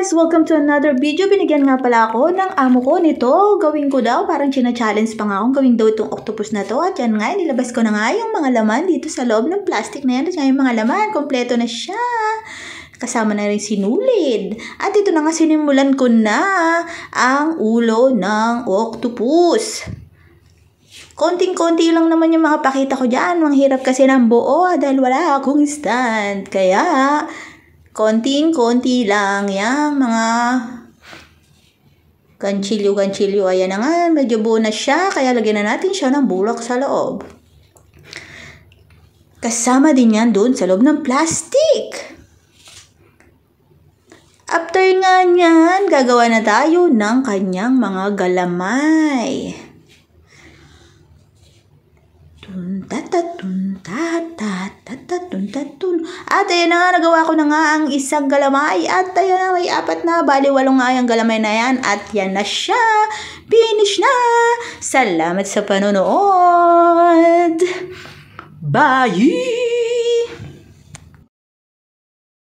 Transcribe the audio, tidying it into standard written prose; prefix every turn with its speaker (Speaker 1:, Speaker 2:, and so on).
Speaker 1: guys! Welcome to another video. Binigyan nga pala ako ng amo ko nito. Gawin ko daw. Parang china-challenge pa nga akong gawin daw itong octopus na to. At yan nga, nilabas ko na nga yung mga laman dito sa loob ng plastic na yan. At yung mga laman, kompleto na siya. Kasama na rin sinulid. At ito na nga, sinimulan ko na ang ulo ng octopus. Konting-konti lang naman yung mga pakita ko dyan. Manghirap kasi ng buo dahil wala akong stand. Kaya konting-konti lang yung mga ganchilyo-ganchilyo. Ayan na nga, medyo buo na siya. Kaya lagyan na natin siya ng bulak sa loob. Kasama din yan doon sa loob ng plastic. After nga niyan, gagawa na tayo ng kanyang mga galamay. At ayan na nga, nagawa ko na nga ang isang galamay. At ayan na, may 4 na. Bali, 8 nga yung galamay na yan. At yan na siya. Finish na. Salamat sa panonood. Bye!